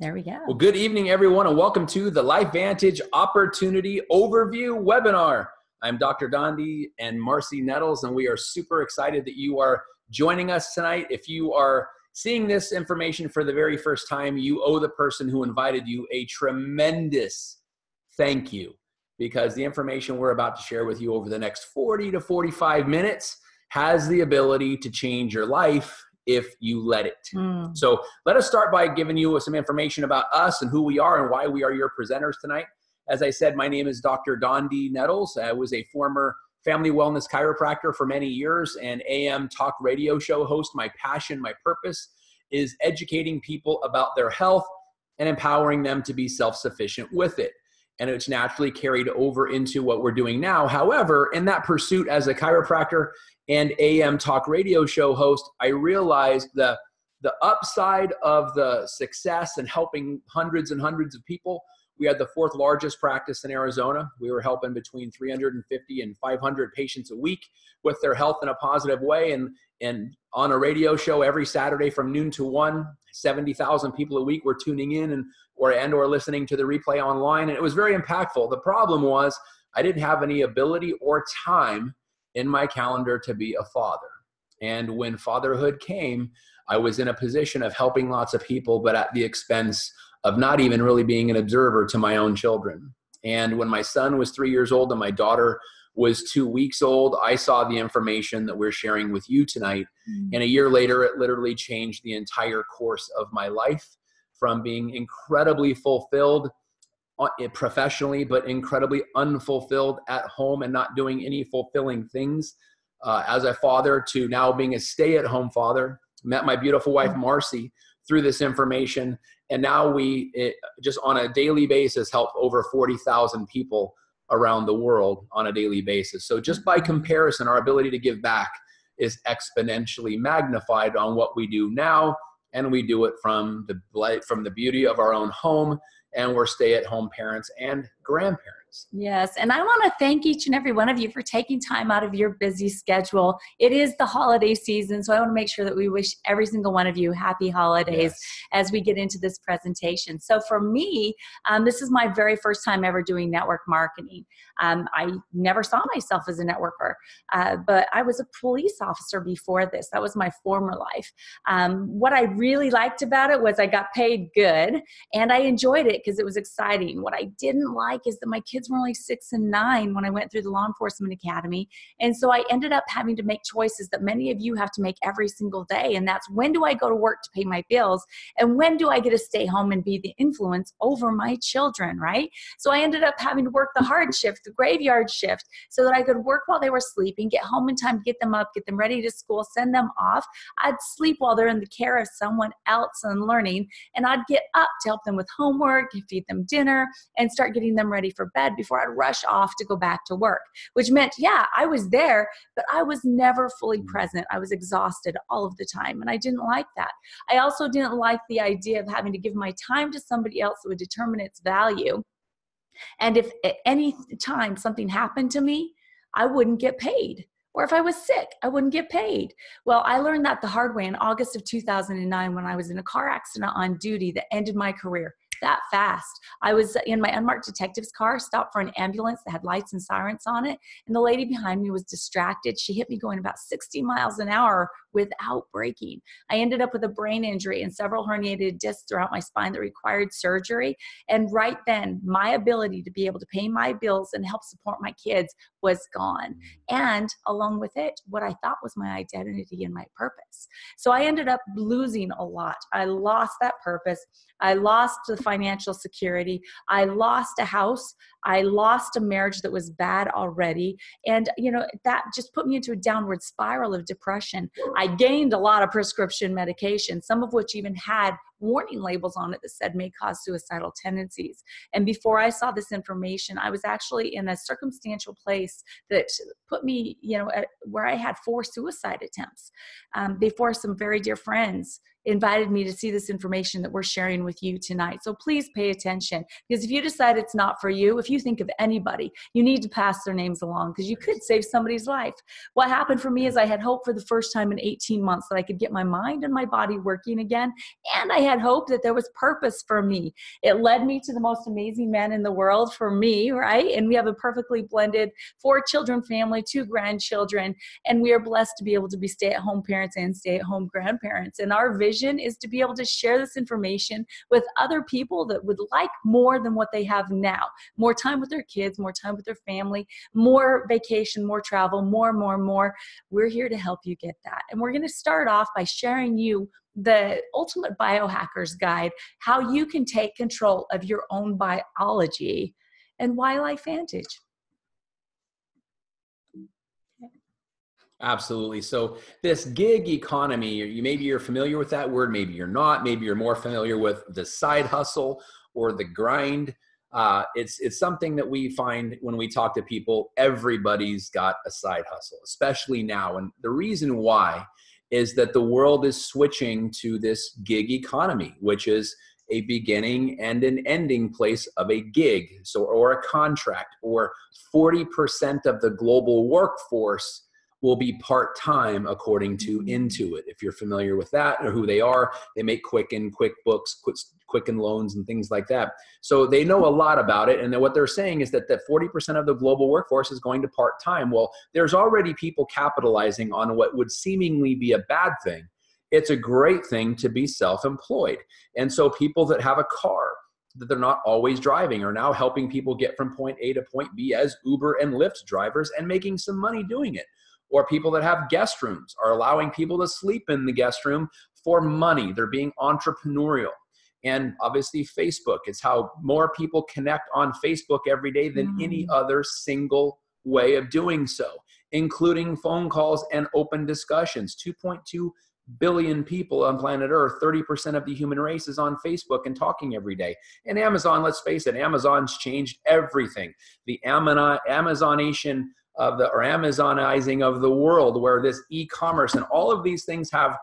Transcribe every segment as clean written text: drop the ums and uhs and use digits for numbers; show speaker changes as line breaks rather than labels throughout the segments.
There we go.
Well, good evening, everyone, and welcome to the LifeVantage Opportunity Overview webinar. I'm Dr. Dondee and Marci Nettles, and we are super excited that you are joining us tonight. If you are seeing this information for the very first time, you owe the person who invited you a tremendous thank you, because the information we're about to share with you over the next 40 to 45 minutes has the ability to change your life if you let it. So let us start by giving you some information about us and who we are and why we are your presenters tonight. As I said, my name is Dr. Dondee Nettles. I was a former family wellness chiropractor for many years and AM talk radio show host. My passion, my purpose is educating people about their health and empowering them to be self-sufficient with it. And it's naturally carried over into what we're doing now. However, in that pursuit as a chiropractor and AM talk radio show host, I realized the upside of the success and helping hundreds and hundreds of people. We had the fourth largest practice in Arizona. We were helping between 350 and 500 patients a week with their health in a positive way. And on a radio show every Saturday from noon to 1, 70,000 people a week were tuning in or listening to the replay online. And it was very impactful. The problem was I didn't have any ability or time in my calendar to be a father. And when fatherhood came, I was in a position of helping lots of people, but at the expense of not even really being an observer to my own children. And when my son was 3 years old and my daughter was 2 weeks old, I saw the information that we're sharing with you tonight. And a year later, it literally changed the entire course of my life, from being incredibly fulfilled professionally, but incredibly unfulfilled at home and not doing any fulfilling things as a father, to now being a stay-at-home father. Met my beautiful wife, Marci, through this information. And now we just on a daily basis help over 40,000 people around the world on a daily basis. So just by comparison, our ability to give back is exponentially magnified on what we do now. And we do it from the beauty of our own home, and we're stay-at-home parents and grandparents.
Yes, and I want to thank each and every one of you for taking time out of your busy schedule. It is the holiday season, so I want to make sure that we wish every single one of you happy holidays as we get into this presentation. So for me, this is my very first time ever doing network marketing. I never saw myself as a networker, but I was a police officer before this. That was my former life. What I really liked about it was I got paid good, and I enjoyed it because it was exciting. What I didn't like is that my kids were only 6 and 9 when I went through the law enforcement academy. And so I ended up having to make choices that many of you have to make every single day. And that's, when do I go to work to pay my bills? And when do I get to stay home and be the influence over my children, right? So I ended up having to work the hard shift, the graveyard shift, so that I could work while they were sleeping, get home in time to get them up, get them ready to school, send them off. I'd sleep while they're in the care of someone else and learning. And I'd get up to help them with homework, feed them dinner, and start getting them ready for bed before I'd rush off to go back to work, which meant, yeah, I was there, but I was never fully present. I was exhausted all of the time, and I didn't like that. I also didn't like the idea of having to give my time to somebody else that would determine its value. And if at any time something happened to me, I wouldn't get paid. Or if I was sick, I wouldn't get paid. Well, I learned that the hard way in August of 2009 when I was in a car accident on duty that ended my career that fast. I was in my unmarked detective's car, stopped for an ambulance that had lights and sirens on it, and the lady behind me was distracted. She hit me going about 60 miles an hour without braking. I ended up with a brain injury and several herniated discs throughout my spine that required surgery. And right then, my ability to be able to pay my bills and help support my kids was gone. And along with it, what I thought was my identity and my purpose. So I ended up losing a lot. I lost that purpose. I lost the financial security. I lost a house. I lost a marriage that was bad already. And, that just put me into a downward spiral of depression. I gained a lot of prescription medication, some of which even had warning labels on it that said may cause suicidal tendencies. And before I saw this information, I was actually in a circumstantial place that put me, where I had 4 suicide attempts before some very dear friends invited me to see this information that we're sharing with you tonight. So please pay attention, because if you decide it's not for you, if you think of anybody, you need to pass their names along, because you could save somebody's life. What happened for me is I had hope for the first time in 18 months that I could get my mind and my body working again, and I had hope that there was purpose for me. It led me to the most amazing man in the world for me, right? And we have a perfectly blended 4-children family, 2 grandchildren, and we are blessed to be able to be stay-at-home parents and stay-at-home grandparents. And our vision is to be able to share this information with other people that would like more than what they have now. More time with their kids, more time with their family, more vacation, more travel, more. We're here to help you get that. And we're going to start off by sharing you the Ultimate Biohacker's Guide, how you can take control of your own biology and why LifeVantage.
Absolutely. So this gig economy, maybe you're familiar with that word, maybe you're not, maybe you're more familiar with the side hustle or the grind. It's something that we find when we talk to people. Everybody's got a side hustle, especially now. And the reason why is that the world is switching to this gig economy, which is a beginning and an ending place of a gig, or a contract, or 40% of the global workforce will be part-time according to Intuit. If you're familiar with that or who they are, they make Quicken, QuickBooks, Quicken Loans and things like that. So they know a lot about it. And then what they're saying is that 40% of the global workforce is going to part-time. Well, there's already people capitalizing on what would seemingly be a bad thing. It's a great thing to be self-employed. And so people that have a car that they're not always driving are now helping people get from point A to point B as Uber and Lyft drivers and making some money doing it. Or people that have guest rooms are allowing people to sleep in the guest room for money. They're being entrepreneurial. And obviously Facebook, it's how more people connect on Facebook every day than any other single way of doing so, including phone calls and open discussions. 2.2 billion people on planet Earth, 30% of the human race is on Facebook and talking every day. And Amazon, let's face it, Amazon's changed everything. The Amazonizing of the world, where this e-commerce and all of these things have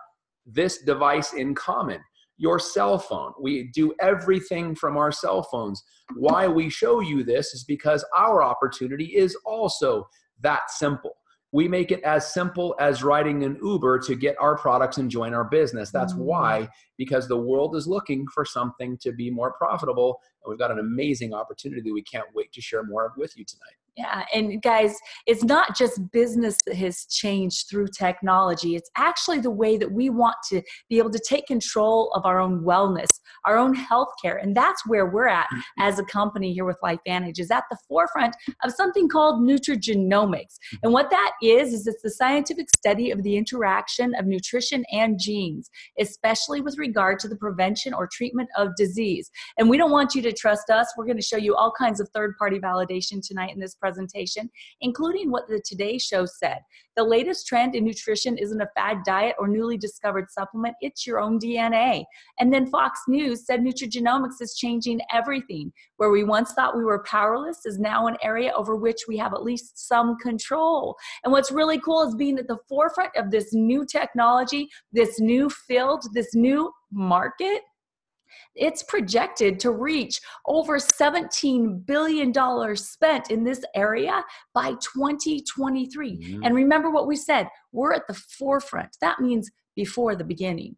this device in common, your cell phone. We do everything from our cell phones. Why we show you this is because our opportunity is also that simple. We make it as simple as riding an Uber to get our products and join our business. That's why, because the world is looking for something to be more profitable. And we've got an amazing opportunity that we can't wait to share more of with you tonight.
Yeah, and guys, it's not just business that has changed through technology. It's actually the way that we want to be able to take control of our own wellness, our own healthcare. And that's where we're at as a company here with LifeVantage, is at the forefront of something called Nutrigenomics. And what that is it's the scientific study of the interaction of nutrition and genes, especially with regard to the prevention or treatment of disease. And we don't want you to trust us. We're going to show you all kinds of third-party validation tonight in this presentation, including what the Today Show said. The latest trend in nutrition isn't a fad diet or newly discovered supplement, it's your own DNA. And then Fox News said Nutrigenomics is changing everything. Where we once thought we were powerless is now an area over which we have at least some control. And what's really cool is being at the forefront of this new technology, this new field, this new market. It's projected to reach over $17 billion spent in this area by 2023. And remember what we said, we're at the forefront. That means before the beginning.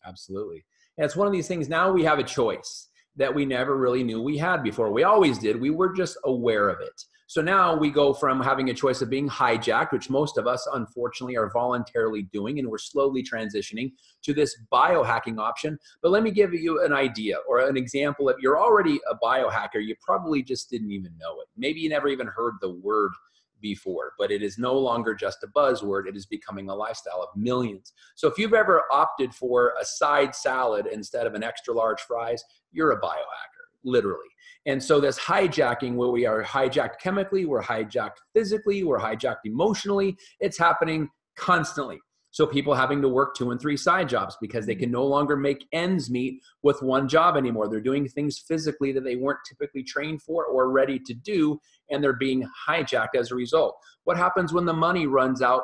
Absolutely. And it's one of these things, now we have a choice that we never really knew we had before. We always did. We were just aware of it. So now we go from having a choice of being hijacked, which most of us unfortunately are voluntarily doing, and we're slowly transitioning to this biohacking option. But let me give you an idea or an example. If you're already a biohacker, you probably just didn't even know it. Maybe you never even heard the word before, but it is no longer just a buzzword. It is becoming a lifestyle of millions. So if you've ever opted for a side salad instead of an extra large fries, you're a biohacker, literally. And so this hijacking, where we are hijacked chemically, we're hijacked physically, we're hijacked emotionally, it's happening constantly. So people having to work 2 and 3 side jobs because they can no longer make ends meet with one job anymore. They're doing things physically that they weren't typically trained for or ready to do, and they're being hijacked as a result. What happens when the money runs out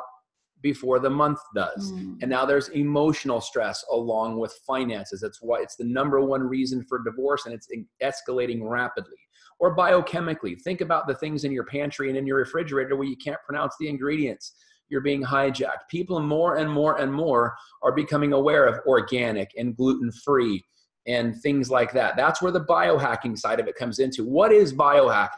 before the month does? And now there's emotional stress along with finances. That's why it's the #1 reason for divorce, and it's escalating rapidly. Or biochemically, think about the things in your pantry and in your refrigerator where you can't pronounce the ingredients. You're being hijacked. People more and more and more are becoming aware of organic and gluten-free and things like that. That's where the biohacking side of it comes into. What is biohacking?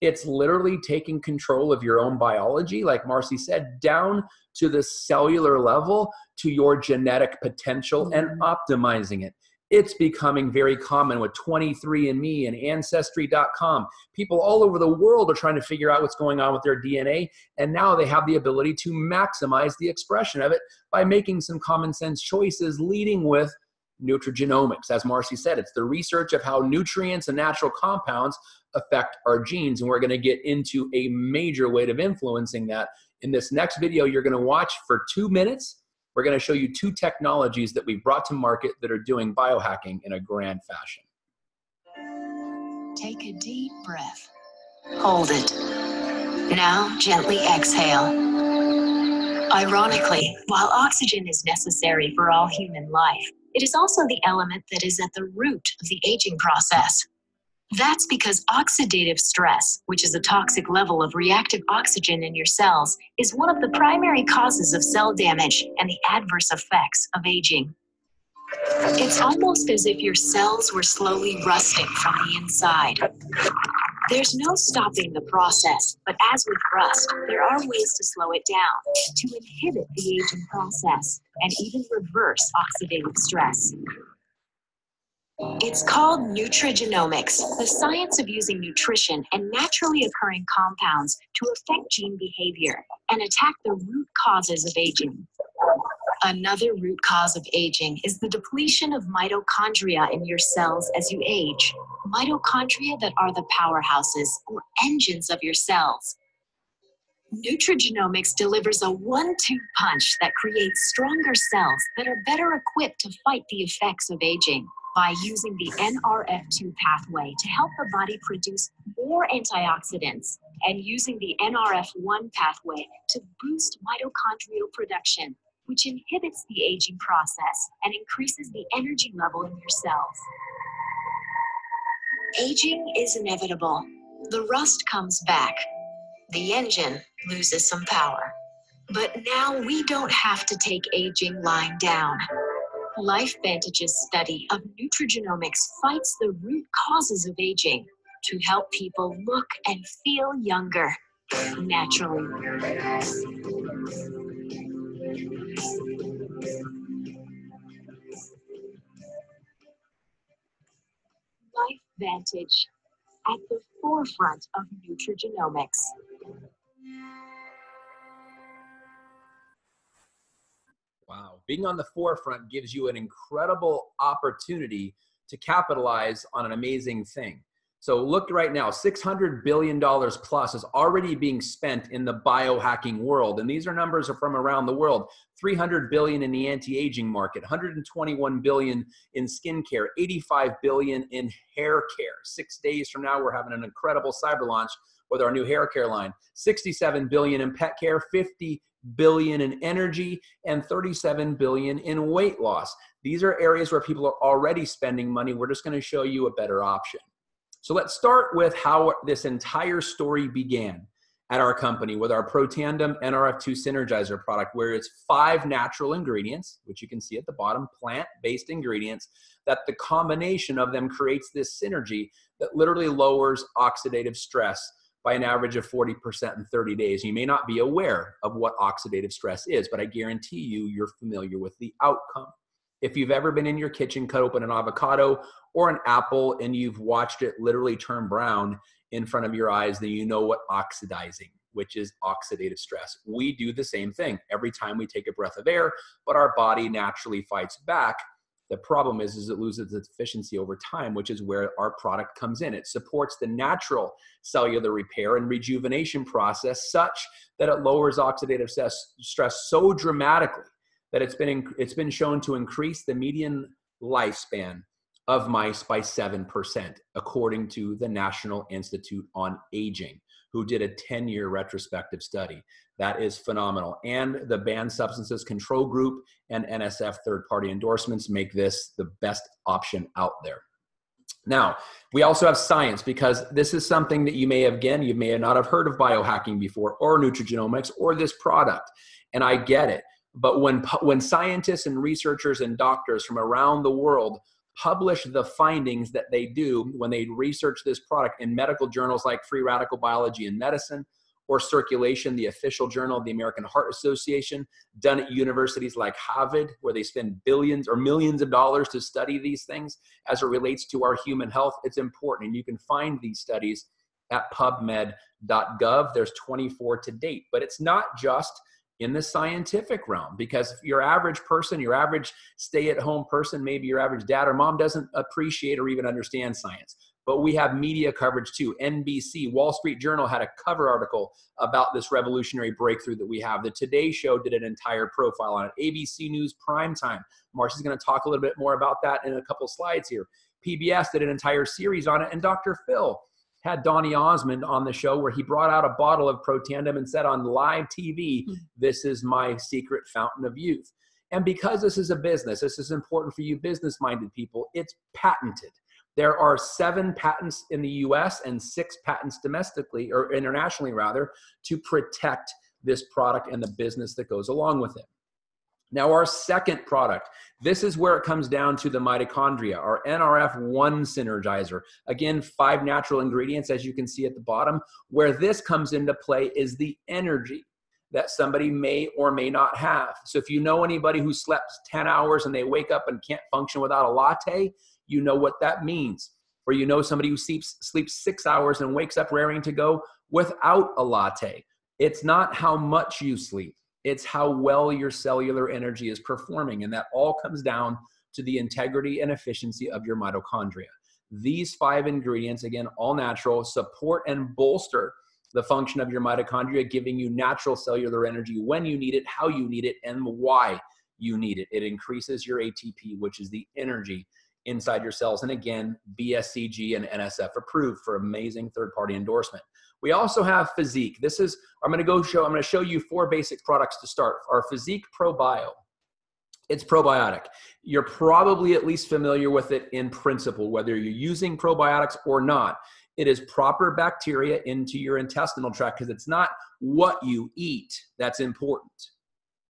It's literally taking control of your own biology, like Marci said, down to the cellular level, to your genetic potential, and optimizing it. It's becoming very common with 23andMe and Ancestry.com. People all over the world are trying to figure out what's going on with their DNA, and now they have the ability to maximize the expression of it by making some common sense choices, leading with nutrigenomics. As Marci said, it's the research of how nutrients and natural compounds affect our genes, and we're going to get into a major way of influencing that. In this next video you're going to watch for 2 minutes, we're going to show you 2 technologies that we've brought to market that are doing biohacking in a grand fashion.
Take a deep breath. Hold it. Now gently exhale. Ironically, while oxygen is necessary for all human life, it is also the element that is at the root of the aging process. That's because oxidative stress, which is a toxic level of reactive oxygen in your cells, is one of the primary causes of cell damage and the adverse effects of aging. It's almost as if your cells were slowly rusting from the inside. There's no stopping the process, but as with rust, there are ways to slow it down, to inhibit the aging process, and even reverse oxidative stress. It's called nutrigenomics, the science of using nutrition and naturally occurring compounds to affect gene behavior and attack the root causes of aging. Another root cause of aging is the depletion of mitochondria in your cells as you age. Mitochondria that are the powerhouses or engines of your cells. Nutrigenomics delivers a 1-2 punch that creates stronger cells that are better equipped to fight the effects of aging by using the NRF2 pathway to help the body produce more antioxidants and using the NRF1 pathway to boost mitochondrial production, which inhibits the aging process and increases the energy level in your cells. Aging is inevitable. The rust comes back. The engine loses some power. But now we don't have to take aging lying down. LifeVantage's study of nutrigenomics fights the root causes of aging to help people look and feel younger naturally. LifeVantage, at the forefront of nutrigenomics.
Wow. Being on the forefront gives you an incredible opportunity to capitalize on an amazing thing. So look right now, $600 billion plus is already being spent in the biohacking world. And these are numbers from around the world. 300 billion in the anti-aging market, 121 billion in skincare, 85 billion in hair care. 6 days from now, we're having an incredible cyber launch with our new hair care line. 67 billion in pet care, 50 billion in energy, and 37 billion in weight loss. These are areas where people are already spending money. We're just going to show you a better option. So let's start with how this entire story began at our company with our Protandem NRF2 Synergizer product, where it's 5 natural ingredients, which you can see at the bottom, plant-based ingredients, that the combination of them creates this synergy that literally lowers oxidative stress by an average of 40% in 30 days. You may not be aware of what oxidative stress is, but I guarantee you, you're familiar with the outcome. If you've ever been in your kitchen, cut open an avocado or an apple, and you've watched it literally turn brown in front of your eyes, then you know what oxidizing, which is oxidative stress. We do the same thing every time we take a breath of air, but our body naturally fights back. The problem is it loses its efficiency over time, which is where our product comes in. It supports the natural cellular repair and rejuvenation process such that it lowers oxidative stress so dramatically that it's been shown to increase the median lifespan of mice by 7%, according to the National Institute on Aging, who did a 10-year retrospective study. That is phenomenal. And the Banned Substances Control Group and NSF third-party endorsements make this the best option out there. Now, we also have science, because this is something that you may not have heard of biohacking before, or nutrigenomics, or this product. And I get it. But when scientists and researchers and doctors from around the world publish the findings that they do when they research this product in medical journals like Free Radical Biology and Medicine, or Circulation, the official journal of the American Heart Association, done at universities like Harvard, where they spend billions or millions of dollars to study these things as it relates to our human health. It's important, and you can find these studies at pubmed.gov. There's 24 to date, but it's not just in the scientific realm, because your average person, your average stay-at-home person, maybe your average dad or mom doesn't appreciate or even understand science. But we have media coverage too. NBC, Wall Street Journal had a cover article about this revolutionary breakthrough that we have. The Today Show did an entire profile on it. ABC News Primetime. Marci's going to talk a little bit more about that in a couple slides here. PBS did an entire series on it, and Dr. Phil had Donny Osmond on the show where he brought out a bottle of Protandim and said on live TV, "This is my secret fountain of youth." And because this is a business, this is important for you business-minded people, it's patented. There are 7 patents in the US and 6 patents domestically, or internationally rather, to protect this product and the business that goes along with it. Now, our second product, this is where it comes down to the mitochondria, our NRF1 synergizer. Again, 5 natural ingredients, as you can see at the bottom. Where this comes into play is the energy that somebody may or may not have. So if you know anybody who slept 10 hours and they wake up and can't function without a latte, you know what that means. Or you know somebody who sleeps 6 hours and wakes up raring to go without a latte. It's not how much you sleep. It's how well your cellular energy is performing. And that all comes down to the integrity and efficiency of your mitochondria. These 5 ingredients, again, all natural, support and bolster the function of your mitochondria, giving you natural cellular energy when you need it, how you need it, and why you need it. It increases your ATP, which is the energy inside your cells. And again, BSCG and NSF approved for amazing third-party endorsement. We also have Physique. This is, I'm going to show you 4 basic products to start. Our Physique ProBio. It's probiotic. You're probably at least familiar with it in principle, whether you're using probiotics or not. It is proper bacteria into your intestinal tract, because it's not what you eat that's important.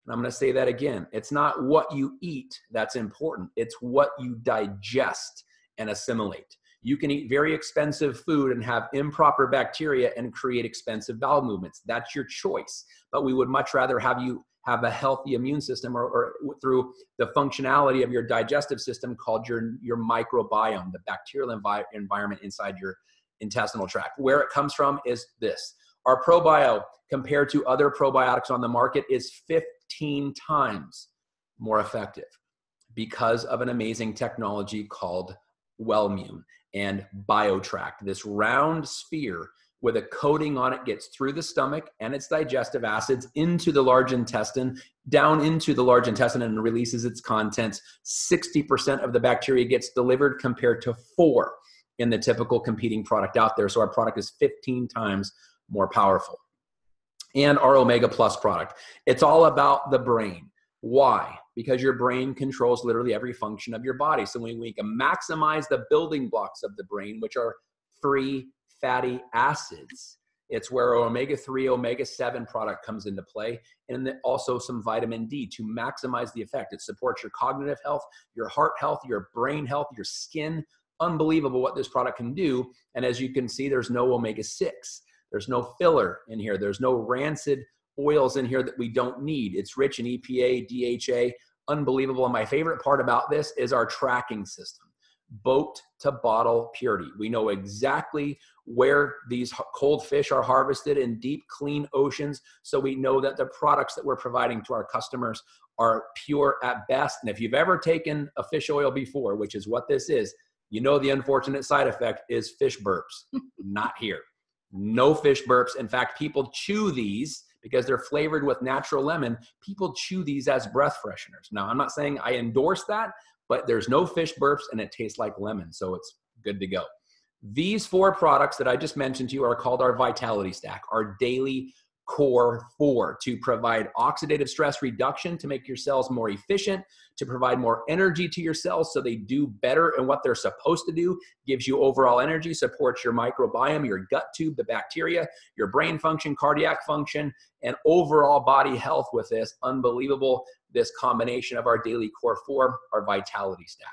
And I'm going to say that again. It's not what you eat that's important. It's what you digest and assimilate. You can eat very expensive food and have improper bacteria and create expensive bowel movements. That's your choice. But we would much rather have you have a healthy immune system, or through the functionality of your digestive system called your microbiome, the bacterial environment inside your intestinal tract. Where it comes from is this. Our ProBio, compared to other probiotics on the market, is 15 times more effective because of an amazing technology called Wellmune and BioTract. This round sphere with a coating on it gets through the stomach and its digestive acids into the large intestine, down into the large intestine, and releases its contents. 60% of the bacteria gets delivered compared to 4 in the typical competing product out there. So our product is 15 times more powerful. And our Omega Plus product. It's all about the brain. Why? Because your brain controls literally every function of your body. So when we can maximize the building blocks of the brain, which are free fatty acids, it's where our omega-3, omega-7 product comes into play, and then also some vitamin D to maximize the effect. It supports your cognitive health, your heart health, your brain health, your skin. Unbelievable what this product can do. And as you can see, there's no omega-6. There's no filler in here. There's no rancid oils in here that we don't need. It's rich in EPA, DHA. Unbelievable. And my favorite part about this is our tracking system. Boat to bottle purity. We know exactly where these cold fish are harvested in deep, clean oceans. So we know that the products that we're providing to our customers are pure at best. And if you've ever taken a fish oil before, which is what this is, you know the unfortunate side effect is fish burps. Not here. No fish burps. In fact, people chew these because they're flavored with natural lemon. People chew these as breath fresheners. Now, I'm not saying I endorse that, but there's no fish burps and it tastes like lemon. So it's good to go. These 4 products that I just mentioned to you are called our Vitality Stack, our daily core 4, to provide oxidative stress reduction, to make your cells more efficient, to provide more energy to your cells so they do better in what they're supposed to do, gives you overall energy, supports your microbiome, your gut tube, the bacteria, your brain function, cardiac function, and overall body health with this. Unbelievable, this combination of our daily core 4, our Vitality Stack.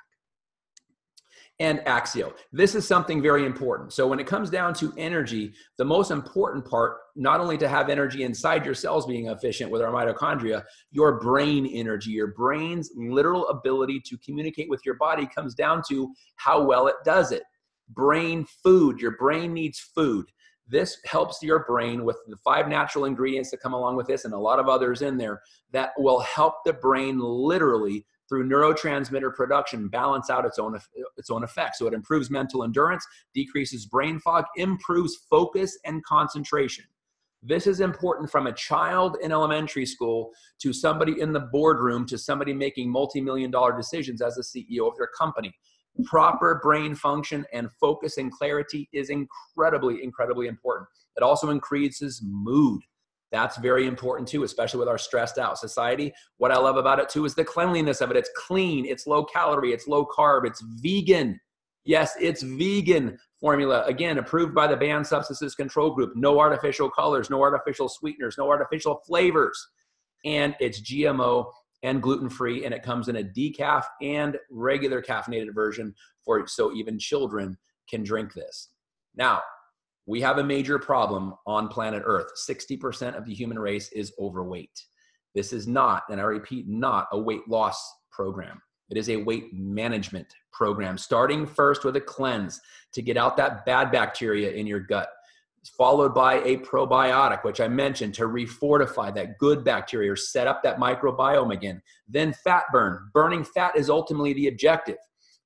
and Axio. This is something very important. So when it comes down to energy, the most important part, not only to have energy inside your cells being efficient with our mitochondria, your brain energy, your brain's literal ability to communicate with your body comes down to how well it does it. Brain food, your brain needs food. This helps your brain with the 5 natural ingredients that come along with this and a lot of others in there that will help the brain literally through neurotransmitter production balance out its own effects. So it improves mental endurance, decreases brain fog, improves focus and concentration. This is important from a child in elementary school to somebody in the boardroom to somebody making multi-million-dollar decisions as a CEO of their company. Proper brain function and focus and clarity is incredibly, incredibly important. It also increases mood. That's very important too, especially with our stressed out society. What I love about it too is the cleanliness of it. It's clean, it's low calorie, it's low carb, it's vegan. Yes, it's vegan formula. Again, approved by the Banned Substances Control Group. No artificial colors, no artificial sweeteners, no artificial flavors. And it's GMO and gluten-free, and it comes in a decaf and regular caffeinated version so even children can drink this. Now, we have a major problem on planet Earth. 60% of the human race is overweight. This is not, and I repeat, not a weight loss program. It is a weight management program, starting first with a cleanse to get out that bad bacteria in your gut, followed by a probiotic, which I mentioned, to refortify that good bacteria or set up that microbiome again. Then fat burn. Burning fat is ultimately the objective,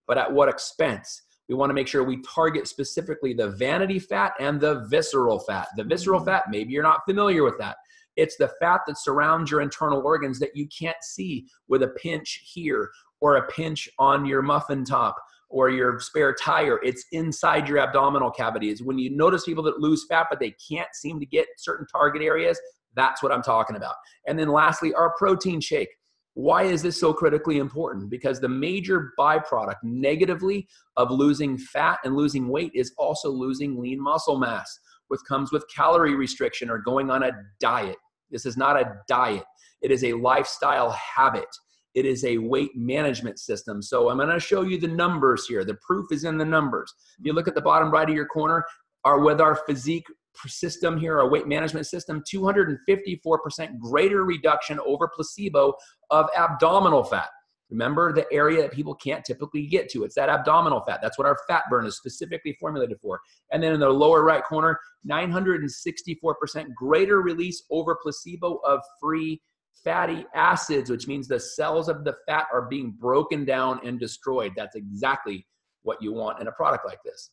but at what expense? We want to make sure we target specifically the vanity fat and the visceral fat. The visceral fat, maybe you're not familiar with that. It's the fat that surrounds your internal organs that you can't see with a pinch here or a pinch on your muffin top or your spare tire. It's inside your abdominal cavities. When you notice people that lose fat, but they can't seem to get certain target areas, that's what I'm talking about. And then lastly, our protein shake. Why is this so critically important? Because the major byproduct negatively of losing fat and losing weight is also losing lean muscle mass, which comes with calorie restriction or going on a diet. This is not a diet. It is a lifestyle habit. It is a weight management system. So I'm going to show you the numbers here. The proof is in the numbers. If you look at the bottom right of your corner, with our physique system here, our weight management system, 254% greater reduction over placebo of abdominal fat. Remember the area that people can't typically get to. It's that abdominal fat. That's what our fat burn is specifically formulated for. And then in the lower right corner, 964% greater release over placebo of free fatty acids, which means the cells of the fat are being broken down and destroyed. That's exactly what you want in a product like this.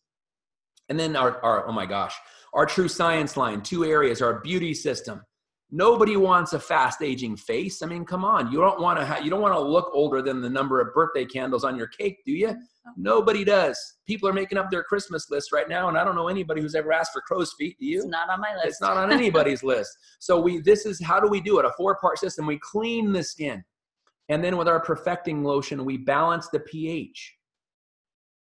And then oh my gosh, our True Science line, 2 areas, our beauty system. Nobody wants a fast aging face. I mean, come on, you don't want to look older than the number of birthday candles on your cake, do you? Nobody does. People are making up their Christmas list right now, and I don't know anybody who's ever asked for crow's feet. Do you?
It's not on my list.
It's not on anybody's list. So this is how do we do it? A 4-part system. We clean the skin. And then with our perfecting lotion, we balance the pH.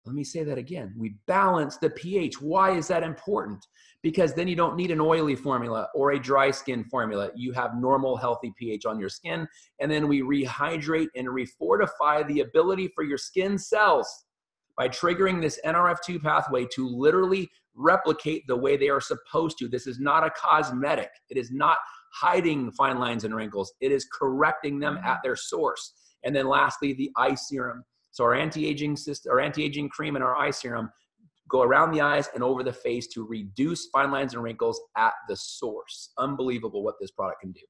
Let me say that again. We balance the pH. Why is that important? Because then you don't need an oily formula or a dry skin formula. You have normal, healthy pH on your skin. And then we rehydrate and refortify the ability for your skin cells by triggering this NRF2 pathway to literally replicate the way they are supposed to. This is not a cosmetic. It is not hiding fine lines and wrinkles. It is correcting them at their source. And then lastly, the eye serum. So our anti-aging cream and our eye serum go around the eyes and over the face to reduce fine lines and wrinkles at the source. Unbelievable what this product can do.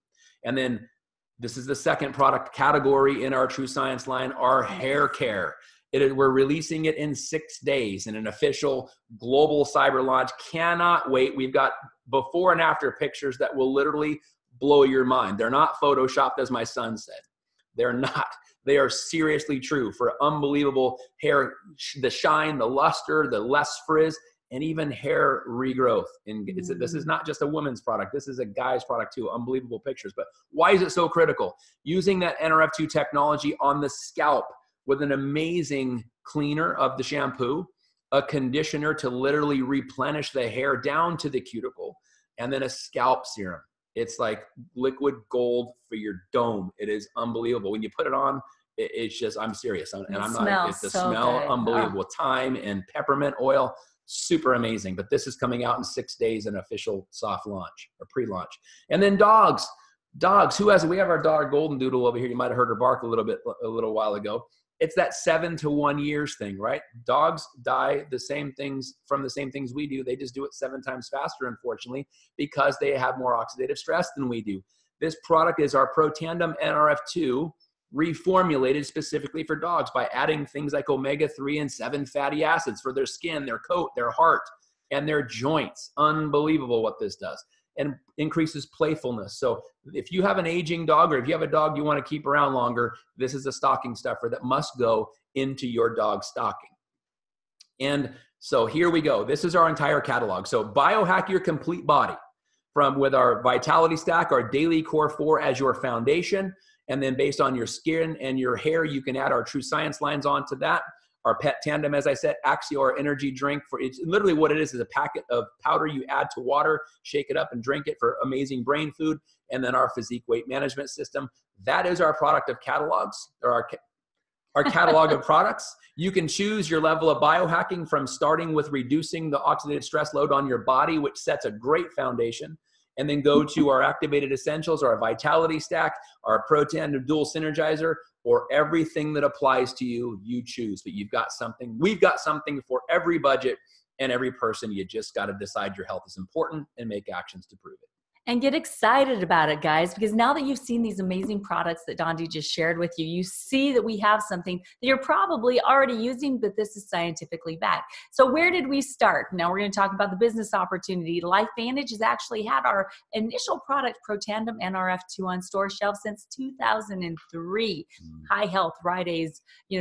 And then this is the second product category in our True Science line, our hair care. We're releasing it in 6 days in an official global cyber launch. Cannot wait. We've got before and after pictures that will literally blow your mind. They're not photoshopped, as my son said. They're not. They are seriously true for unbelievable hair, the shine, the luster, the less frizz, and even hair regrowth. And this is not just a woman's product. This is a guy's product too. Unbelievable pictures. But why is it so critical? Using that NRF2 technology on the scalp with an amazing cleaner of the shampoo, a conditioner to literally replenish the hair down to the cuticle, and then a scalp serum. It's like liquid gold for your dome. It is unbelievable. When you put it on it's just, I'm serious. And I'm not, it's the
so
smell,
good.
unbelievable. Thyme and peppermint oil, super amazing. But this is coming out in 6 days, an official soft launch or pre-launch. And then dogs, we have our dog Golden Doodle over here. You might've heard her bark a little while ago. It's that 7 to 1 years thing, right? Dogs die from the same things we do. They just do it 7 times faster, unfortunately, because they have more oxidative stress than we do. This product is our Protandim NRF2, reformulated specifically for dogs by adding things like omega-3 and 7 fatty acids for their skin, their coat, their heart, and their joints. Unbelievable what this does. And increases playfulness. So if you have an aging dog, or if you have a dog you want to keep around longer, this is a stocking stuffer that must go into your dog's stocking. And so here we go. This is our entire catalog. So Biohack Your Complete Body, with our Vitality Stack, our Daily Core 4 as your foundation. And then based on your skin and your hair, you can add our True Science lines onto that. Our Pet Tandem, as I said, Axio, our energy drink. It's literally what it is a packet of powder you add to water, shake it up and drink it for amazing brain food. And then our Physique Weight Management System. That is our product of catalogs, or our catalog of products. You can choose your level of biohacking from starting with reducing the oxidative stress load on your body, which sets a great foundation, and then go to our Activated Essentials, our Vitality Stack, our Protan Dual Synergizer, or everything that applies to you, you choose. But we've got something for every budget and every person. You just got to decide your health is important and make actions to prove it.
And get excited about it, guys, because now that you've seen these amazing products that Dondee just shared with you, you see that we have something that you're probably already using, but this is scientifically backed. So where did we start? Now we're going to talk about the business opportunity. LifeVantage has actually had our initial product, Protandim NRF2, on store shelves since 2003. High Health, Rite Aid,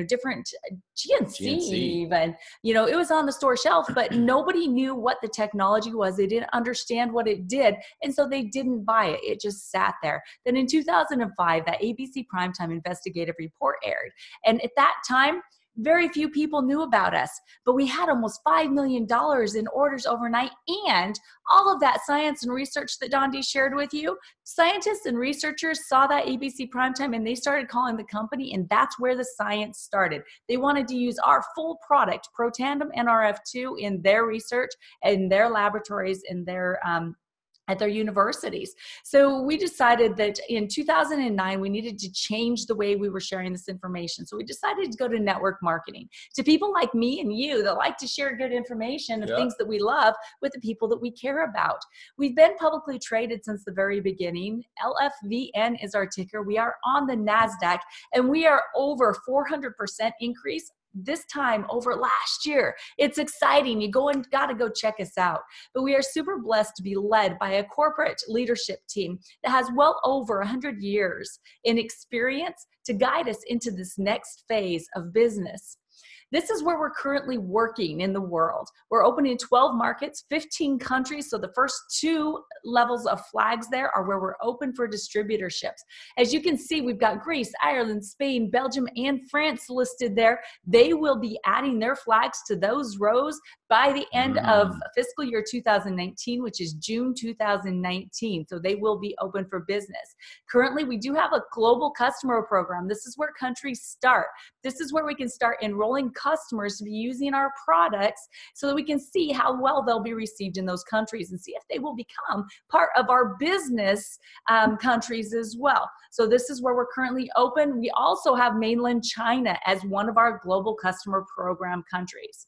different GNC even. It was on the store shelf, but nobody knew what the technology was. They didn't understand what it did. And so they didn't buy it. It just sat there. Then in 2005, that ABC Primetime investigative report aired. And at that time, very few people knew about us, but we had almost $5 million in orders overnight. And all of that science and research that Dondee shared with you, scientists and researchers saw that ABC Primetime and they started calling the company, and that's where the science started. They wanted to use our full product, Protandim NRF2, in their research, in their laboratories, in their at their universities. So we decided that in 2009, we needed to change the way we were sharing this information. So we decided to go to network marketing, to people like me and you that like to share good information of things that we love with the people that we care about. We've been publicly traded since the very beginning. LFVN is our ticker. We are on the NASDAQ, and we are over 400% increase this time over last year. It's exciting. You got to go check us out. But we are super blessed to be led by a corporate leadership team that has well over 100 years in experience to guide us into this next phase of business. This is where we're currently working in the world. We're open in 12 markets, 15 countries. So the first 2 levels of flags there are where we're open for distributorships. As you can see, we've got Greece, Ireland, Spain, Belgium, and France listed there. They will be adding their flags to those rows by the end of fiscal year 2019, which is June 2019. So they will be open for business. Currently, we do have a global customer program. This is where countries start. This is where we can start enrolling customers to be using our products so that we can see how well they'll be received in those countries and see if they will become part of our business countries as well. So this is where we're currently open. We also have mainland China as one of our global customer program countries.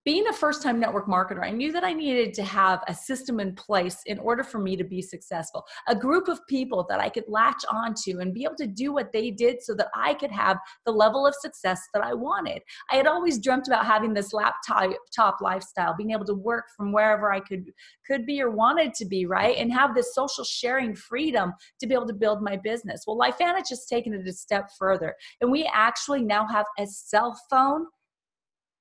Being a first-time network marketer, I knew that I needed to have a system in place in order for me to be successful, a group of people that I could latch onto and be able to do what they did so that I could have the level of success that I wanted. I had always dreamt about having this laptop lifestyle, being able to work from wherever I could be or wanted to be, right? And have this social sharing freedom to be able to build my business. Well, LifeVantage has taken it a step further, and we actually now have a cell phone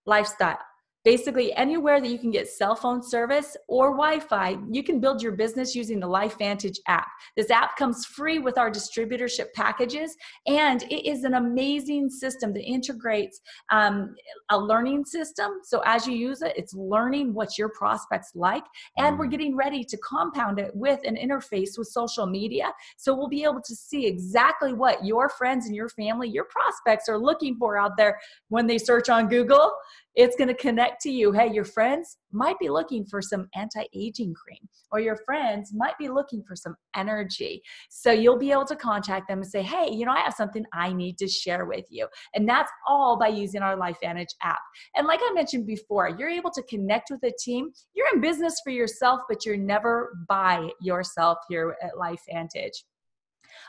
lifestyle. Basically, anywhere that you can get cell phone service or Wi-Fi, you can build your business using the LifeVantage app. This app comes free with our distributorship packages, and it is an amazing system that integrates a learning system. So as you use it, it's learning what your prospects like, and we're getting ready to compound it with an interface with social media. So we'll be able to see exactly what your friends and your family, your prospects are looking for out there when they search on Google. It's going to connect to you. Hey, your friends might be looking for some anti-aging cream, or your friends might be looking for some energy. So you'll be able to contact them and say, hey, I have something I need to share with you. And that's all by using our LifeVantage app. And like I mentioned before, you're able to connect with a team. You're in business for yourself, but you're never by yourself here at LifeVantage.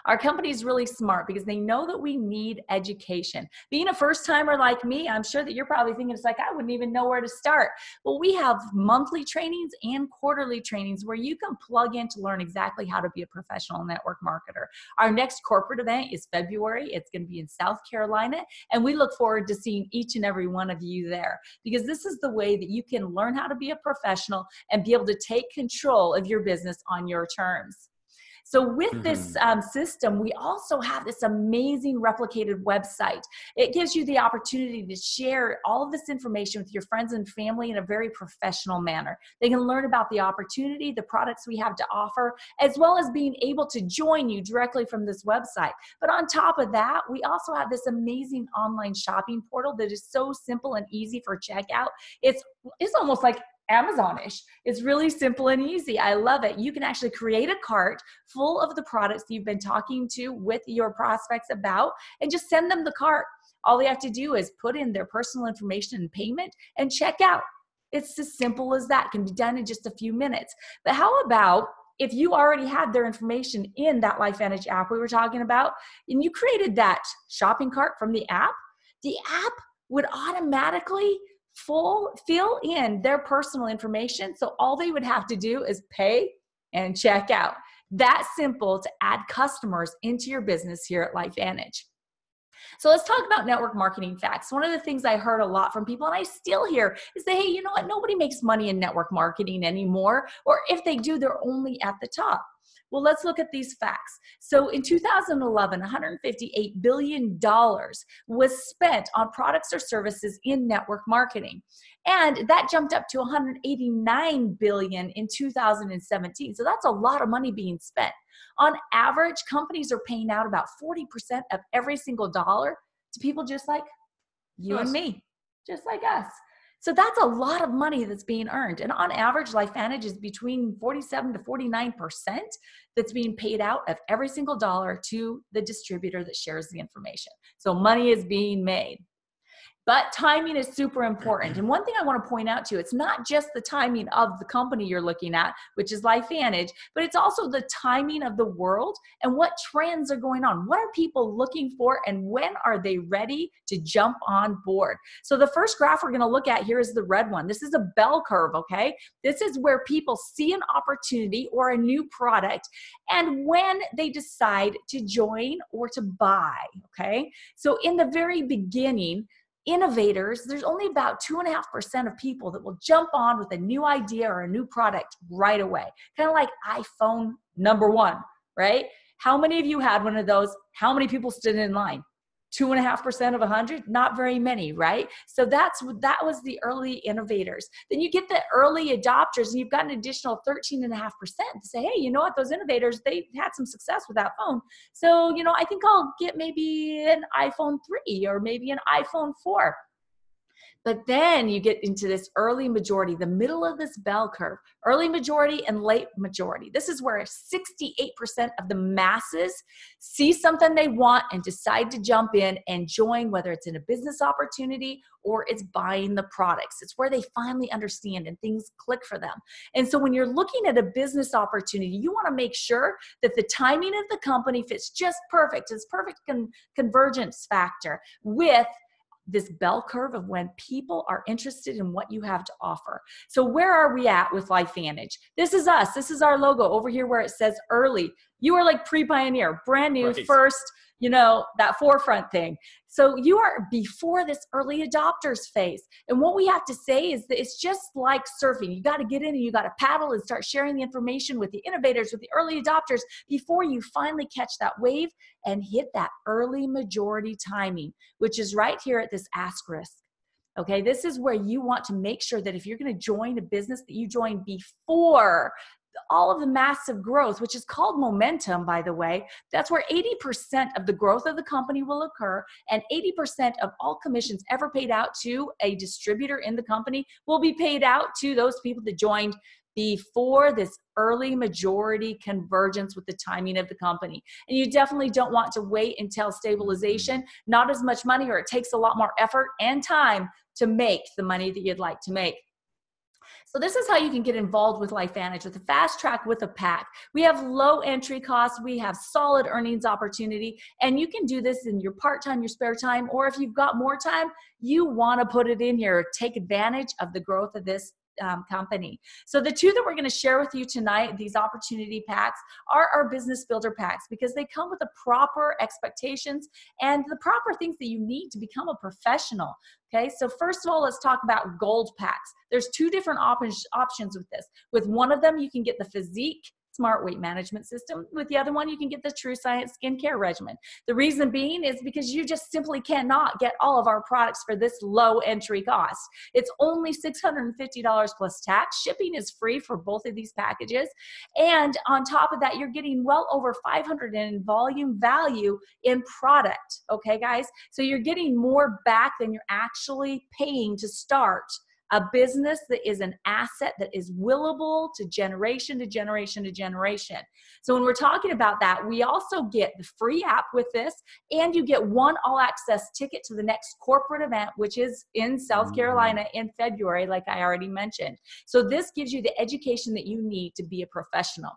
Our company is really smart because they know that we need education. Being a first timer like me, I'm sure that you're probably thinking, it's like, I wouldn't even know where to start. Well, we have monthly trainings and quarterly trainings where you can plug in to learn exactly how to be a professional network marketer. Our next corporate event is February. It's going to be in South Carolina, and we look forward to seeing each and every one of you there, because this is the way that you can learn how to be a professional and be able to take control of your business on your terms. So with this system, we also have this amazing replicated website. It gives you the opportunity to share all of this information with your friends and family in a very professional manner. They can learn about the opportunity, the products we have to offer, as well as being able to join you directly from this website. But on top of that, we also have this amazing online shopping portal that is so simple and easy for checkout. It's almost like Amazon-ish. It's really simple and easy. I love it. You can actually create a cart full of the products you've been talking to with your prospects about, and just send them the cart. All they have to do is put in their personal information and payment and check out. It's as simple as that. It can be done in just a few minutes. But how about if you already had their information in that LifeVantage app we were talking about, and you created that shopping cart from the app would automatically fill in their personal information. So all they would have to do is pay and check out. That simple to add customers into your business here at LifeVantage. So let's talk about network marketing facts. One of the things I heard a lot from people, and I still hear, is that, hey, you know what? Nobody makes money in network marketing anymore. Or if they do, they're only at the top. Well, let's look at these facts. So in 2011, $158 billion was spent on products or services in network marketing. And that jumped up to $189 billion in 2017. So that's a lot of money being spent. On average, companies are paying out about 40% of every single dollar to people just like you and me, just like us. So that's a lot of money that's being earned. And on average, LifeVantage is between 47 to 49% that's being paid out of every single dollar to the distributor that shares the information. So money is being made. But timing is super important. And one thing I want to point out to you, it's not just the timing of the company you're looking at, which is LifeVantage, but it's also the timing of the world and what trends are going on. What are people looking for, and when are they ready to jump on board? So the first graph we're going to look at here is the red one. This is a bell curve, okay? This is where people see an opportunity or a new product and when they decide to join or to buy, okay? So in the very beginning, innovators, there's only about 2.5% of people that will jump on with a new idea or a new product right away. Kind of like iPhone #1, right? How many of you had one of those? How many people stood in line? 2.5% of 100? Not very many, right? So that was the early innovators. Then you get the early adopters, and you've got an additional 13.5% to say, hey, you know what? Those innovators, they had some success with that phone. So, I think I'll get maybe an iPhone 3 or maybe an iPhone 4. But then you get into this early majority, the middle of this bell curve, early majority and late majority. This is where 68% of the masses see something they want and decide to jump in and join, whether it's in a business opportunity or it's buying the products. It's where they finally understand and things click for them. And so when you're looking at a business opportunity, you want to make sure that the timing of the company fits just perfect. It's perfect convergence factor with this bell curve of when people are interested in what you have to offer. So where are we at with LifeVantage? This is us. This is our logo over here where it says early. You are like pre-pioneer, brand new,
right.
First. that forefront thing. So you are before this early adopters phase. And what we have to say is that it's just like surfing. You got to get in and you got to paddle and start sharing the information with the innovators, with the early adopters before you finally catch that wave and hit that early majority timing, which is right here at this asterisk. Okay, this is where you want to make sure that if you're going to join a business, that you join before all of the massive growth, which is called momentum, by the way. That's where 80% of the growth of the company will occur, and 80% of all commissions ever paid out to a distributor in the company will be paid out to those people that joined before this early majority convergence with the timing of the company. And you definitely don't want to wait until stabilization, not as much money, or it takes a lot more effort and time to make the money that you'd like to make. So this is how you can get involved with LifeVantage, with a fast track, with a pack. We have low entry costs, we have solid earnings opportunity, and you can do this in your part-time, your spare time, or if you've got more time, you want to put it in here. Take advantage of the growth of this company. So the two that we're going to share with you tonight, these opportunity packs, are our business builder packs, because they come with the proper expectations and the proper things that you need to become a professional. Okay, so first of all, let's talk about gold packs. There's two different options with this. With one of them, you can get the physique smart weight management system. With the other one, you can get the True Science skincare regimen. The reason being is because you just simply cannot get all of our products for this low entry cost. It's only $650 plus tax. Shipping is free for both of these packages. And on top of that, you're getting well over $500 in volume value in product. Okay, guys? So you're getting more back than you're actually paying to start a business that is an asset that is willable to generation to generation to generation. So when we're talking about that, we also get the free app with this, and you get one all-access ticket to the next corporate event, which is in South Carolina in February, like I already mentioned. So this gives you the education that you need to be a professional.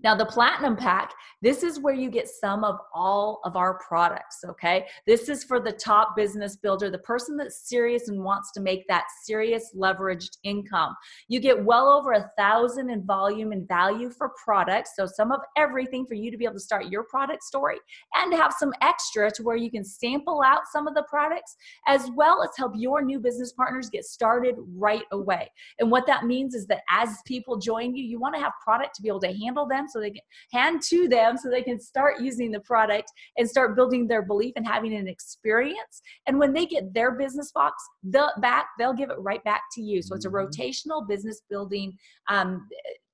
Now, the Platinum Pack, this is where you get some of all of our products, okay? This is for the top business builder, the person that's serious and wants to make that serious leveraged income. You get well over 1,000 in volume and value for products, so some of everything for you to be able to start your product story and have some extra to where you can sample out some of the products, as well as help your new business partners get started right away. And what that means is that as people join you, you want to have product to be able to handle them, so they can hand to them so they can start using the product and start building their belief and having an experience. And when they get their business box they'll give it right back to you. So it's a rotational business building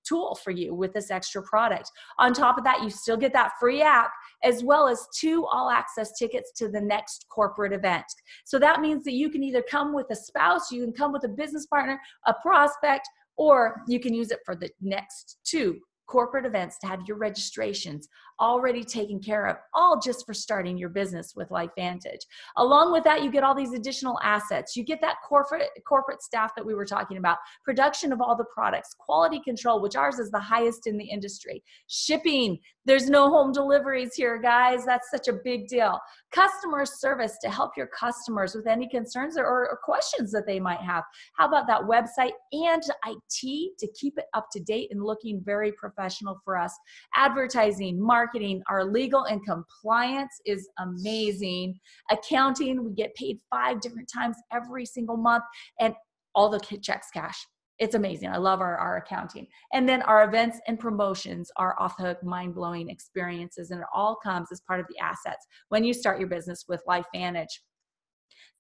tool for you with this extra product. On top of that, you still get that free app, as well as 2 all-access tickets to the next corporate event. So that means that you can either come with a spouse, you can come with a business partner, a prospect, or you can use it for the next 2 corporate events to have your registrations already taken care of, all just for starting your business with LifeVantage. Along with that, you get all these additional assets. You get that corporate staff that we were talking about, production of all the products, quality control, which ours is the highest in the industry, shipping. There's no home deliveries here, guys. That's such a big deal. Customer service to help your customers with any concerns or questions that they might have. How about that website and IT to keep it up to date and looking very professional for us. Advertising, marketing, our legal and compliance is amazing. Accounting, we get paid 5 different times every single month, and all the checks cash. It's amazing. I love our accounting. And then our events and promotions are off the hook, mind-blowing experiences, and it all comes as part of the assets when you start your business with LifeVantage.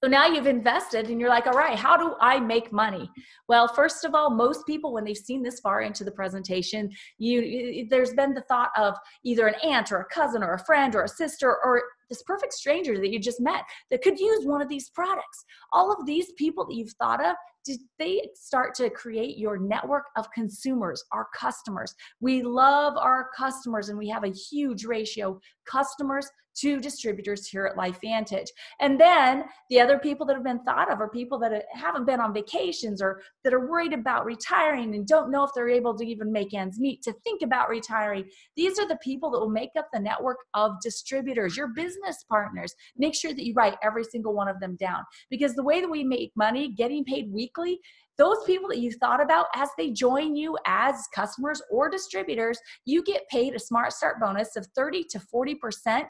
So now you've invested and you're like, all right, how do I make money? Well, first of all, most people, when they've seen this far into the presentation, there's been the thought of either an aunt or a cousin or a friend or a sister or this perfect stranger that you just met that could use one of these products. All of these people that you've thought of, did they start to create your network of consumers, our customers? We love our customers, and we have a huge ratio customers to distributors here at LifeVantage. And then the other people that have been thought of are people that haven't been on vacations or that are worried about retiring and don't know if they're able to even make ends meet to think about retiring. These are the people that will make up the network of distributors, your business partners. Make sure that you write every single one of them down, because the way that we make money, getting paid weekly, those people that you thought about, as they join you as customers or distributors, you get paid a Smart Start bonus of 30 to 40%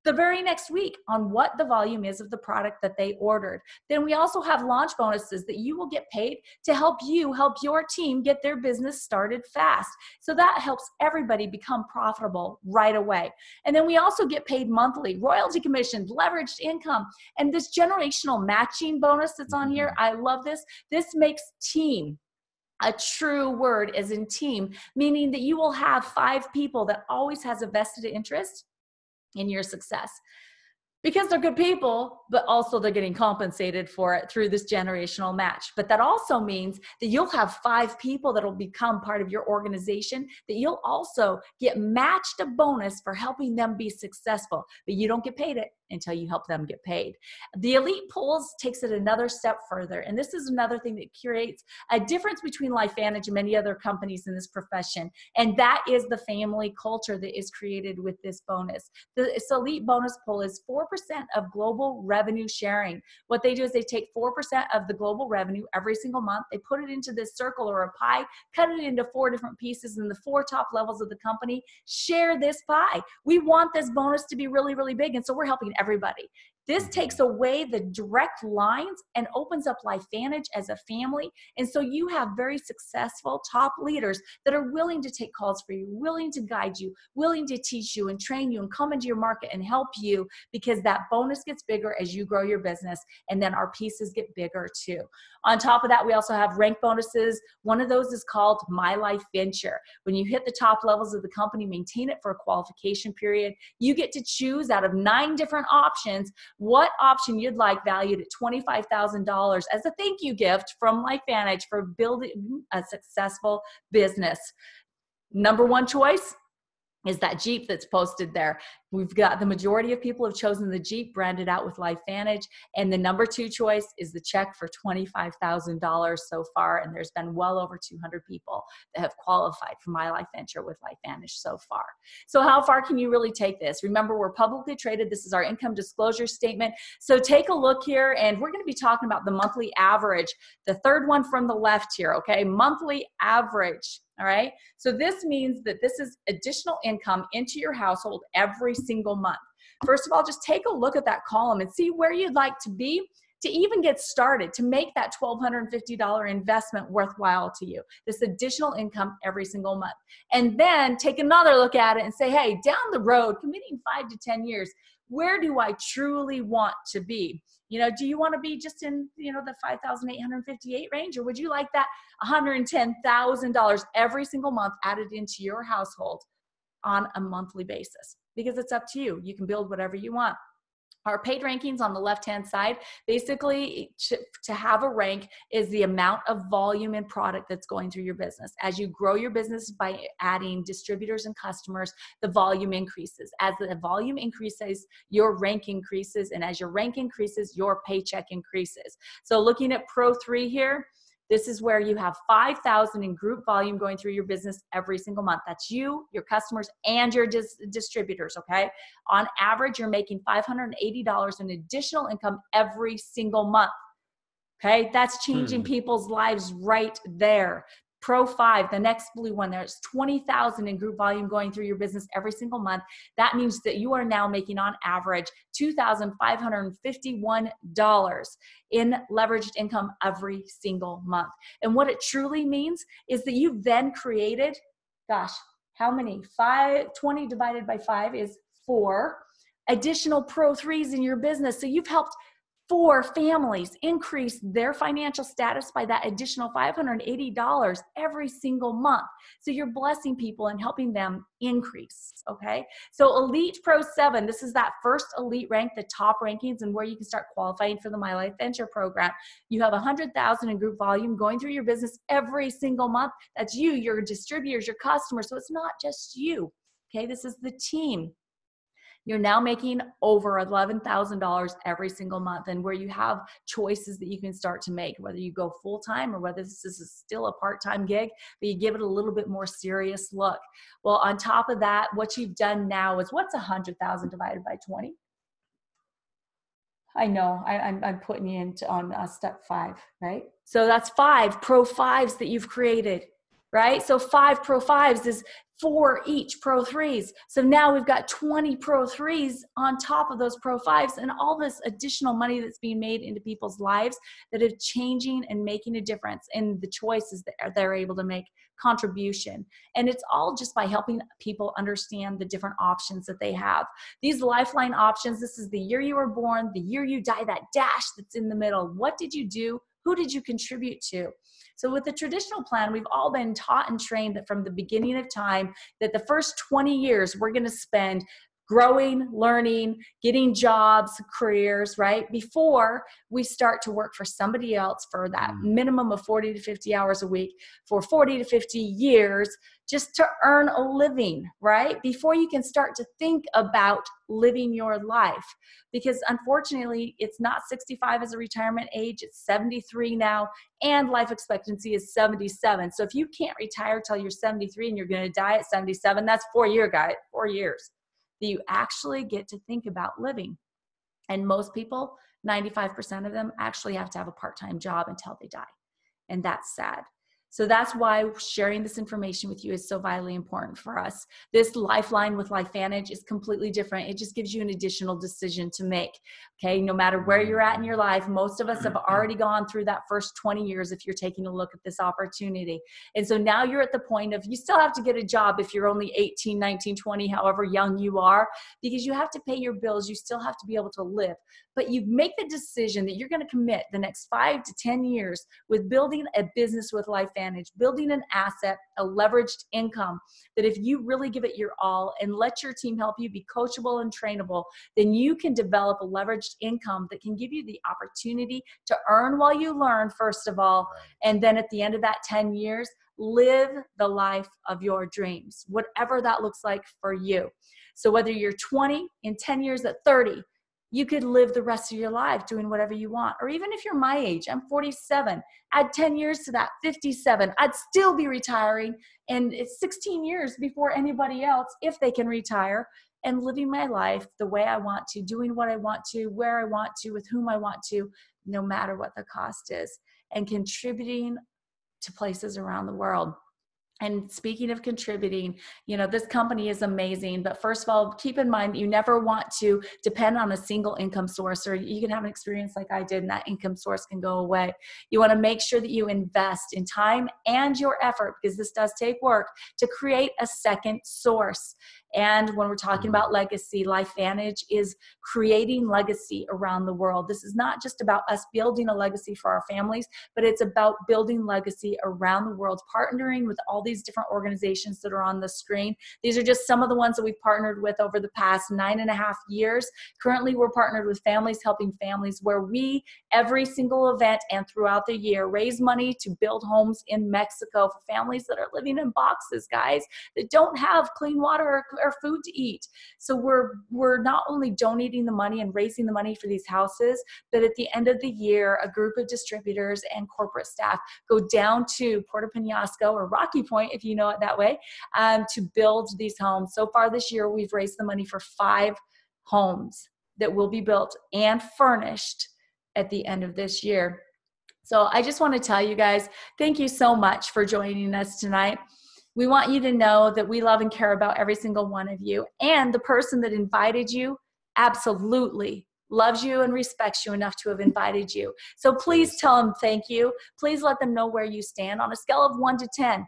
the very next week on what the volume is of the product that they ordered. Then we also have launch bonuses that you will get paid to help you help your team get their business started fast. So that helps everybody become profitable right away. And then we also get paid monthly, royalty commissions, leveraged income, and this generational matching bonus that's on here. I love this. This makes team a true word, as in team, meaning that you will have 5 people that always has a vested interest in your success. Because they're good people, but also they're getting compensated for it through this generational match. But that also means that you'll have 5 people that will become part of your organization, that you'll also get matched a bonus for helping them be successful, but you don't get paid it until you help them get paid. The elite pools takes it another step further. And this is another thing that creates a difference between LifeVantage and many other companies in this profession. And that is the family culture that is created with this bonus. This elite bonus pool is 4% of global revenue sharing. What they do is they take 4% of the global revenue every single month. They put it into this circle or a pie, cut it into 4 different pieces, and the 4 top levels of the company share this pie. We want this bonus to be really, really big. And so we're helping everybody. This takes away the direct lines and opens up LifeVantage as a family. And so you have very successful top leaders that are willing to take calls for you, willing to guide you, willing to teach you and train you and come into your market and help you, because that bonus gets bigger as you grow your business. And then our pieces get bigger too. On top of that, we also have rank bonuses. One of those is called My Life Venture. When you hit the top levels of the company, maintain it for a qualification period, you get to choose out of 9 different options what option you'd like, valued at $25,000 as a thank you gift from LifeVantage for building a successful business. Number 1 choice is that Jeep that's posted there. We've got the majority of people have chosen the Jeep branded out with LifeVantage. And the number 2 choice is the check for $25,000 so far. And there's been well over 200 people that have qualified for My Life Venture with LifeVantage so far. So how far can you really take this? Remember, we're publicly traded. This is our income disclosure statement. So take a look here, and we're going to be talking about the monthly average, the third one from the left here, okay? Monthly average. All right. So this means that this is additional income into your household every single month. First of all, just take a look at that column and see where you'd like to be to even get started, to make that $1,250 investment worthwhile to you, this additional income every single month. And then take another look at it and say, hey, down the road, committing 5 to 10 years, where do I truly want to be? You know, do you want to be just in, you know, the 5,858 range, or would you like that $110,000 every single month added into your household on a monthly basis? Because it's up to you. You can build whatever you want. Our paid rankings on the left-hand side, basically to have a rank is the amount of volume and product that's going through your business. As you grow your business by adding distributors and customers, the volume increases. As the volume increases, your rank increases. And as your rank increases, your paycheck increases. So looking at Pro 3 here, this is where you have 5,000 in group volume going through your business every single month. That's you, your customers, and your distributors, okay? On average, you're making $580 in additional income every single month, okay? That's changing people's lives right there. Pro 5, the next blue one, there's 20,000 in group volume going through your business every single month. That means that you are now making on average $2,551 in leveraged income every single month. And what it truly means is that you've then created, gosh, how many? 20 divided by 5 is 4 additional Pro 3s in your business. So you've helped 4 families increase their financial status by that additional $580 every single month. So you're blessing people and helping them increase, okay? So Elite Pro 7, this is that first elite rank, the top rankings, and where you can start qualifying for the My Life Venture program. You have 100,000 in group volume going through your business every single month. That's you, your distributors, your customers. So it's not just you, okay? This is the team. You're now making over $11,000 every single month, and where you have choices that you can start to make, whether you go full-time or whether this is still a part-time gig, but you give it a little bit more serious look. Well, on top of that, what you've done now is, what's 100,000 divided by 20? I know, I'm putting you into on step 5, right? So that's 5 Pro 5s that you've created, right? So 5 Pro 5s is 4 each Pro 3s. So now we've got 20 Pro 3s on top of those Pro 5s, and all this additional money that's being made into people's lives that are changing and making a difference in the choices that they're able to make, contribution. And it's all just by helping people understand the different options that they have. These lifeline options, this is the year you were born, the year you die, that dash that's in the middle. What did you do? Who did you contribute to? So with the traditional plan, we've all been taught and trained that from the beginning of time, that the first 20 years we're going to spend growing, learning, getting jobs, careers, right? Before we start to work for somebody else for that minimum of 40 to 50 hours a week for 40 to 50 years, just to earn a living, right? Before you can start to think about living your life. Because unfortunately, it's not 65 as a retirement age, it's 73 now, and life expectancy is 77. So if you can't retire till you're 73 and you're going to die at 77, that's 4 years that you actually get to think about living. And most people, 95% of them, actually have to have a part-time job until they die. And that's sad. So that's why sharing this information with you is so vitally important for us. This lifeline with LifeVantage is completely different. It just gives you an additional decision to make. Okay, no matter where you're at in your life, most of us have already gone through that first 20 years if you're taking a look at this opportunity. And so now you're at the point of, you still have to get a job if you're only 18, 19, 20, however young you are, because you have to pay your bills. You still have to be able to live. But you make the decision that you're going to commit the next 5 to 10 years with building a business with LifeVantage, building an asset, a leveraged income, that if you really give it your all and let your team help you be coachable and trainable, then you can develop a leveraged income that can give you the opportunity to earn while you learn, first of all, and then at the end of that 10 years, live the life of your dreams, whatever that looks like for you. So whether you're 20, in 10 years at 30, you could live the rest of your life doing whatever you want. Or even if you're my age, I'm 47, add 10 years to that, 57, I'd still be retiring. And it's 16 years before anybody else, if they can retire, and living my life the way I want to, doing what I want to, where I want to, with whom I want to, no matter what the cost is, and contributing to places around the world. And speaking of contributing, you know, this company is amazing, but first of all, keep in mind, you never want to depend on a single income source, or you can have an experience like I did and that income source can go away. You want to make sure that you invest in time and your effort, because this does take work, to create a second source. And when we're talking about legacy, LifeVantage is creating legacy around the world. This is not just about us building a legacy for our families, but it's about building legacy around the world, partnering with all these different organizations that are on the screen. These are just some of the ones that we've partnered with over the past 9.5 years. Currently, we're partnered with Families Helping Families, where we, every single event and throughout the year, raise money to build homes in Mexico for families that are living in boxes, guys, that don't have clean water or food to eat. So we're not only donating the money and raising the money for these houses, but at the end of the year, a group of distributors and corporate staff go down to Puerto Penasco, or Rocky Point, if you know it that way, to build these homes. So far this year, we've raised the money for 5 homes that will be built and furnished at the end of this year. So I just want to tell you guys, thank you so much for joining us tonight. We want you to know that we love and care about every single one of you, and the person that invited you absolutely loves you and respects you enough to have invited you. So please tell them thank you. Please let them know where you stand on a scale of 1 to 10.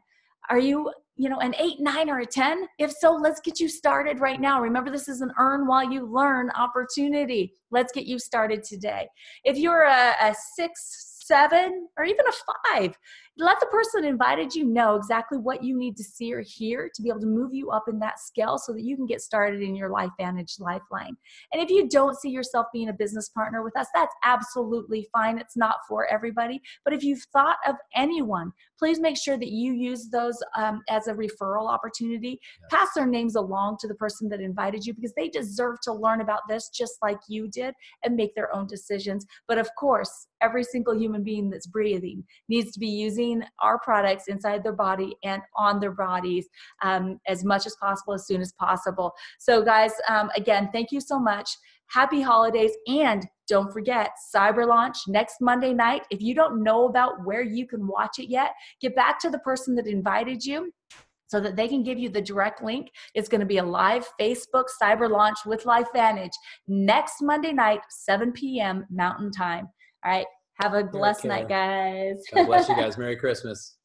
Are you, an 8, 9, or a 10? If so, let's get you started right now. Remember, this is an earn while you learn opportunity. Let's get you started today. If you're a 6, 7, or even a 5, let the person that invited you know exactly what you need to see or hear to be able to move you up in that scale so that you can get started in your LifeVantage lifeline. And if you don't see yourself being a business partner with us, that's absolutely fine. It's not for everybody. But if you've thought of anyone, please make sure that you use those as a referral opportunity. Pass their names along to the person that invited you, because they deserve to learn about this just like you did and make their own decisions. But of course, every single human being that's breathing needs to be using our products inside their body and on their bodies as much as possible, as soon as possible. So guys, again, thank you so much. Happy holidays. And don't forget, Cyber Launch next Monday night. If you don't know about where you can watch it yet, get back to the person that invited you so that they can give you the direct link. It's going to be a live Facebook Cyber Launch with LifeVantage next Monday night, 7 p.m. Mountain Time. All right. Have a blessed night, guys.
God bless you guys. Merry Christmas.